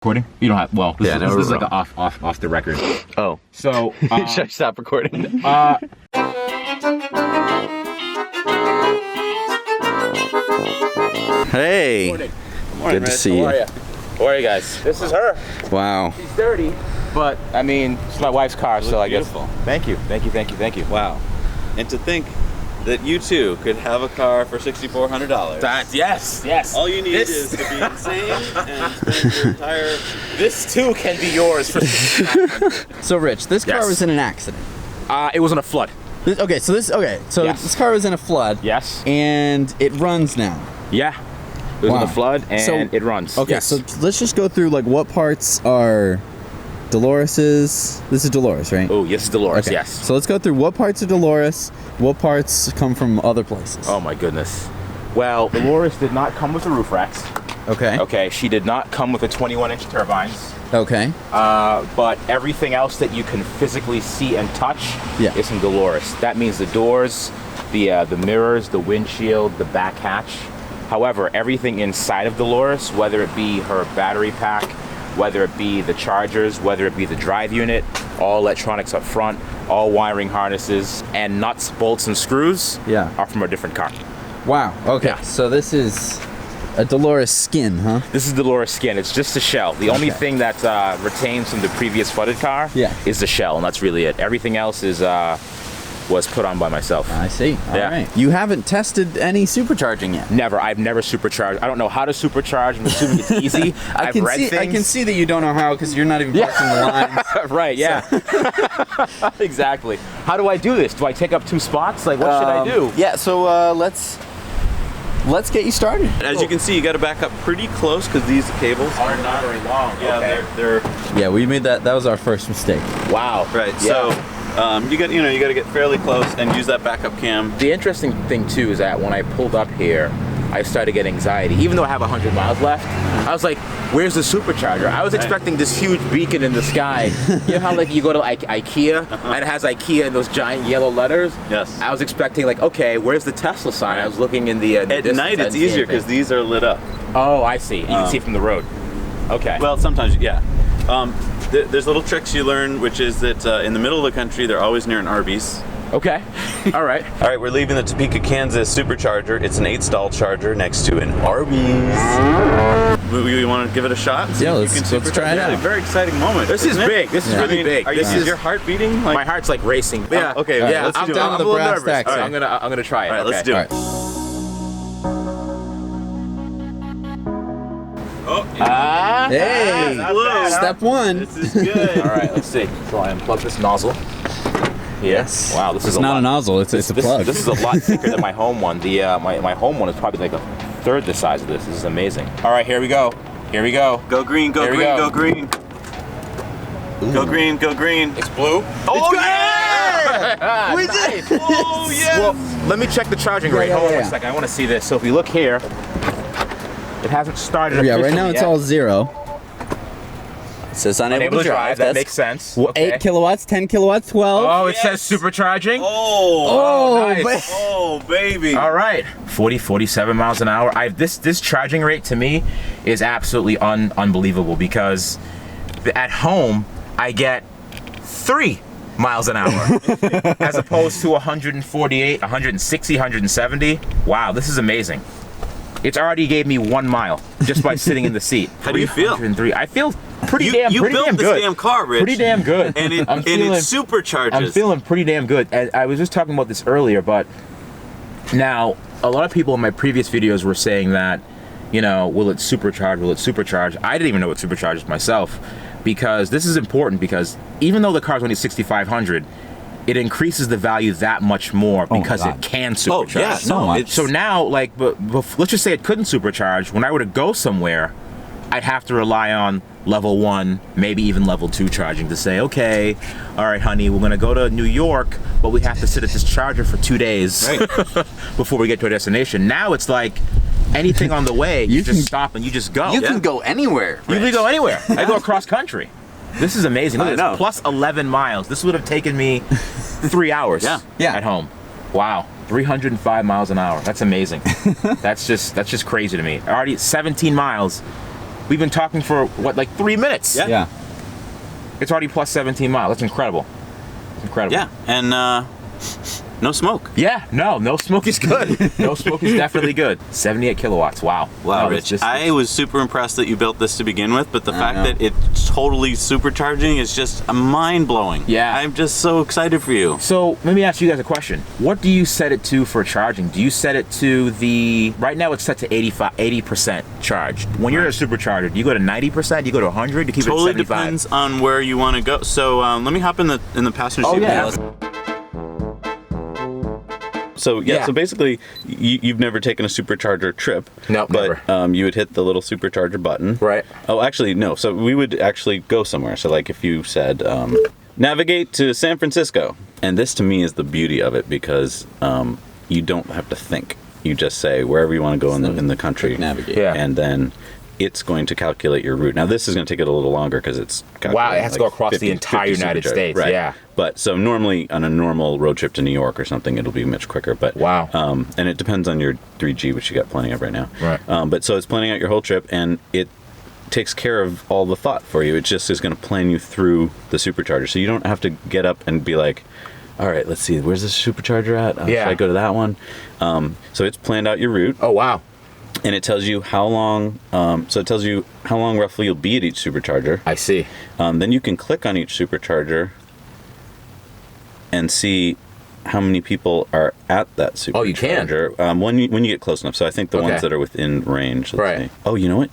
Recording? You don't have. Well, this is like a off the record. Oh, so should I stop recording? Hey, Morning, good to see you. How are you guys? This is her. Wow. She's dirty, but I mean, it's my wife's car, so I guess. Beautiful. Thank you. Wow. And to think that you too could have a car for $6,400. Yes. All you need is to be insane and spend your entire... This too can be yours for $6,500. So, Rich, this car Yes. was in an accident. It was in a flood. So Yes. this car was in a flood. Yes. And it runs now. Yeah. It was Wow. in a flood and So- it runs. Okay, Yes. so let's just go through like what parts are Dolores's. This is Dolores, right? Oh, yes, Dolores. Okay. Yes. So let's go through what parts are Dolores, what parts come from other places. Oh my goodness. Well, Dolores did not come with the roof racks. Okay. Okay, she did not come with the 21-inch turbines. Okay. But everything else that you can physically see and touch is from Dolores. That means the doors, the mirrors, the windshield, the back hatch. However, everything inside of Dolores, whether it be her battery pack, whether it be the chargers, whether it be the drive unit, all electronics up front, all wiring harnesses, and nuts, bolts, and screws are from a different car. Wow. Okay. Yeah. So this is a Dolores skin, huh? This is Dolores skin. It's just the shell. The only thing that retains from the previous flooded car is the shell, and that's really it. Everything else is was put on by myself. I see. All right. You haven't tested any supercharging yet? Never. I've never supercharged. I don't know how to supercharge. I'm assuming it's easy. I can see that you don't know how because you're not even passing the lines. Right, yeah. So. Exactly. How do I do this? Do I take up 2 spots? Like, what should I do? Yeah, so let's get you started. As you can see, you got to back up pretty close because these cables are not very long. Yeah, okay. they're Yeah, we made that. That was our first mistake. Wow. right. Yeah. So you got to get fairly close and use that backup cam. The interesting thing too is that when I pulled up here, I started to get anxiety. Even though I have 100 miles left, I was like, where's the supercharger? I was expecting this huge beacon in the sky. You know how like you go to like IKEA and it has IKEA in those giant yellow letters? Yes. I was expecting like, okay, where's the Tesla sign? I was looking in the At distance, night, I it's didn't see easier anything. because these are lit up. Oh, I see. You can see from the road. Okay. Well, sometimes, yeah. There's little tricks you learn, which is that in the middle of the country, they're always near an Arby's. Okay. All right. All right, we're leaving the Topeka, Kansas Supercharger. It's an 8-stall charger next to an Arby's. We want to give it a shot? See Yeah, if you let's can try it supercharge. out. A very exciting moment. This is isn't it? big. This is really big. Is your heart beating? My heart's like racing. Yeah. Okay. Yeah. Let's I'm do it. down I'm to a the little brass nervous. tacks, All right, yeah. I'm gonna try it. All right, let's do All it. right. Oh, Hey, not bad, huh? step one. this is good. All right, let's see. So I unplug this nozzle. Yes. Wow, this It's is a not lot. a nozzle. It's a plug. This is a lot thicker than my home one. The my home one is probably like a third the size of this. This is amazing. All right, here we go. Here we go. Go green, go There we green, go. go green. Go green, go green. It's blue. Oh, yeah! We did it! Oh, yes! Well, let me check the charging rate. yeah, Hold on yeah. a second. I want to see this. So if we look here, it hasn't started. Yeah, right now officially it's yet. all 0. It says unable to drive. That That's makes sense. Well, Okay. 8 kilowatts, 10 kilowatts, 12. Oh, it Yes. says supercharging. Oh, nice. ba- oh, baby. All right, 47 miles an hour. This charging rate to me is absolutely unbelievable because at home I get 3 miles an hour as opposed to 148, 160, 170. Wow, this is amazing. It's already gave me 1 mile just by sitting in the seat. How do you feel? 303. I feel pretty You damn built good. this damn car, Rich. Pretty damn good. And it I'm feeling- supercharges. I'm feeling pretty damn good. And I was just talking about this earlier, but now a lot of people in my previous videos were saying that, you know, will it supercharge? Will it supercharge? I didn't even know what supercharge is myself because this is important because even though the car's only 6,500, it increases the value that much more because God. it can Oh, supercharge. yeah. So No, much. it's... So now, like, but let's just say it couldn't supercharge. When I were to go somewhere, I'd have to rely on level 1, maybe even level 2 charging to say, okay, all right, honey, we're gonna go to New York, but we have to sit at this charger for 2 days before we get to our destination. Now it's like anything on the way, you just stop and you just go. You can go anywhere. You can go anywhere. I go across country. This is amazing. Look I at know. this, plus 11 miles. This would have taken me 3 hours Yeah. at home. Wow, 305 miles an hour. That's amazing. That's just crazy to me. Already 17 miles We've been talking for, what, like 3 minutes? Yeah. It's already plus 17 miles. That's incredible. It's incredible. Yeah, and no smoke. Yeah, no smoke is good. No smoke is definitely good. 78 kilowatts, wow. Wow, No, Rich, I was super impressed that you built this to begin with, but the fact that it's totally supercharging is just mind-blowing. Yeah. I'm just so excited for you. So let me ask you guys a question. What do you set it to for charging? Do you set it to right now it's set to 80% charged. When you're a supercharger, do you go to 90%? Do you go to 100? To keep Totally it at 75? depends on where you want to go. So let me hop in the passenger seat. yeah. So so basically, you've never taken a supercharger trip. No, but never. You would hit the little supercharger button. Right. Oh, actually, no. So we would actually go somewhere. So like if you said, navigate to San Francisco. And this to me is the beauty of it because you don't have to think. You just say wherever you want to go in the country. Navigate. Yeah. And then it's going to calculate your route. Now this is going to take it a little longer because it's Wow, it has to go across the entire United States. Right. Yeah. But so normally on a normal road trip to New York or something, it'll be much quicker. But Wow. And it depends on your 3G, which you got plenty of right now. Right. But so it's planning out your whole trip, and it takes care of all the thought for you. It just is going to plan you through the supercharger, so you don't have to get up and be like, all right, let's see, where's this supercharger at? Should I go to that one? So it's planned out your route. Oh, wow. And it tells you how long. So it tells you how long roughly you'll be at each supercharger. I see. Then you can click on each supercharger and see how many people are at that supercharger. Oh, you can? When you get close enough. So I think the ones that are within range. Let's see. Oh, you know what?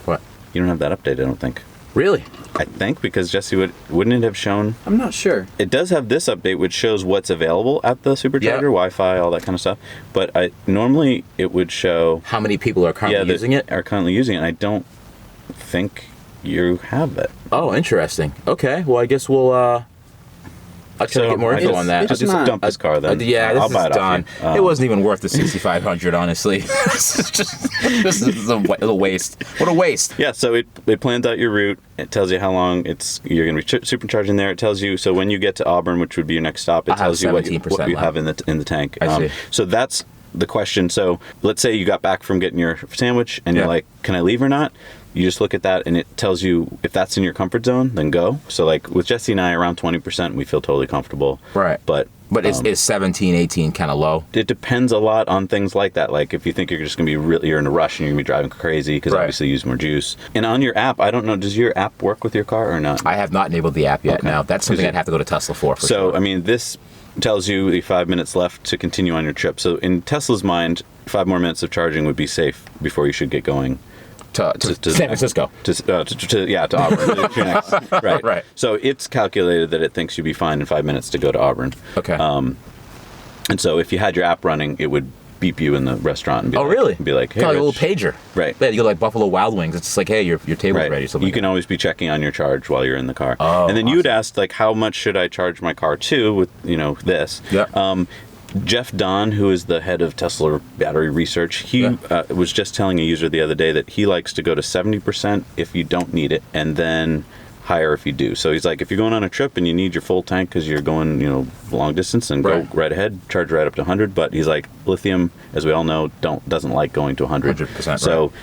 What? You don't have that update, I don't think. Really? I think because Jesse wouldn't it have shown? I'm not sure. It does have this update which shows what's available at the supercharger, Wi-Fi, all that kind of stuff. But normally it would show how many people are currently using it. Are currently using it. And I don't think you have it. Oh, interesting. Okay. Well, I guess we'll. I'll try to get more info on that. I'll just dump this car then. Yeah, I'll this buy is it done. off you. It wasn't even worth the 6,500, honestly. This is a waste. What a waste. Yeah, so it plans out your route. It tells you how long you're going to be supercharging there. It tells you, so when you get to Auburn, which would be your next stop, it tells you what you have in the tank. I see. So that's the question. So let's say you got back from getting your sandwich and you're like, can I leave or not? You just look at that and it tells you if that's in your comfort zone, then go. So like with Jesse and I, around 20%, we feel totally comfortable. Right. But is 17, 18 kind of low? It depends a lot on things like that. Like if you think you're just going to be you're in a rush and you're going to be driving crazy because obviously you use more juice. And on your app, I don't know, does your app work with your car or not? I have not enabled the app yet. Now that's something I'd have to go to Tesla for sure. I mean, this tells you the 5 minutes left to continue on your trip. So in Tesla's mind, 5 more minutes of charging would be safe before you should get going. To San Francisco. To Auburn. Right. So it's calculated that it thinks you'd be fine in 5 minutes to go to Auburn. Okay. And so if you had your app running, it would beep you in the restaurant and be really? Be like, hey, kind of like a little pager. Right. Yeah, you go like Buffalo Wild Wings. It's just like, hey, your table's ready. You can always be checking on your charge while you're in the car. Oh, and then you would ask, like, how much should I charge my car to with, this? Yeah. Jeff Don, who is the head of Tesla battery research, he was just telling a user the other day that he likes to go to 70% if you don't need it, and then higher if you do. So he's like, if you're going on a trip and you need your full tank because you're going, long distance, and go right ahead, charge right up to 100. But he's like, lithium, as we all know, doesn't like going to 100. 100%. So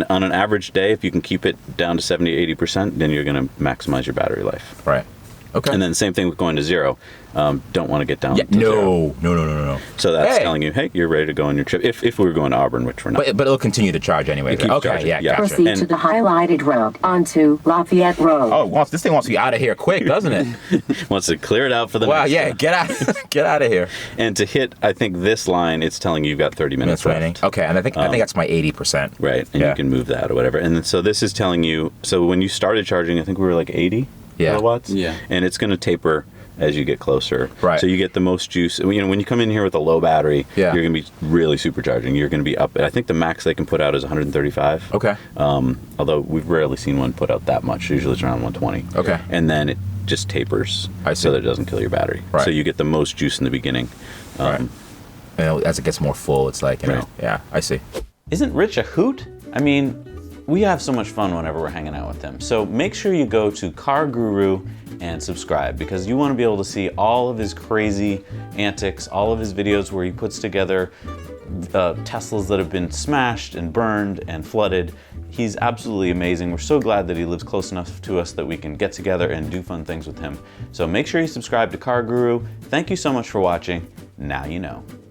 on an average day, if you can keep it down to 70, 80%, then you're going to maximize your battery life. Right. Okay. And then same thing with going to zero. Don't want to get down to zero. No. No. So that's telling you, hey, you're ready to go on your trip. If we were going to Auburn, which we're not. But it'll continue to charge anyway. Okay, charging. Yeah, gotcha. Proceed to the highlighted road onto Lafayette Road. Oh, this thing wants to be out of here quick, doesn't it? Wants to clear it out for the next. Wow, yeah, get out of here. And to hit, I think this line, it's telling you you've got 30 minutes left. Okay, and I think that's my 80%. Right, and you can move that or whatever. And so this is telling you. So when you started charging, I think we were like 80 kilowatts. Yeah, and it's going to taper as you get closer. Right. So you get the most juice. When you come in here with a low battery, you're going to be really supercharging. You're going to be up. I think the max they can put out is 135. Okay. Although we've rarely seen one put out that much. Usually it's around 120. Okay. And then it just tapers so that it doesn't kill your battery. Right. So you get the most juice in the beginning. Right. As it gets more full, it's like, yeah, I see. Isn't Rich a hoot? I mean, we have so much fun whenever we're hanging out with him. So make sure you go to Car Guru and subscribe, because you want to be able to see all of his crazy antics, all of his videos where he puts together Teslas that have been smashed and burned and flooded. He's absolutely amazing. We're so glad that he lives close enough to us that we can get together and do fun things with him. So make sure you subscribe to Car Guru. Thank you so much for watching. Now you know.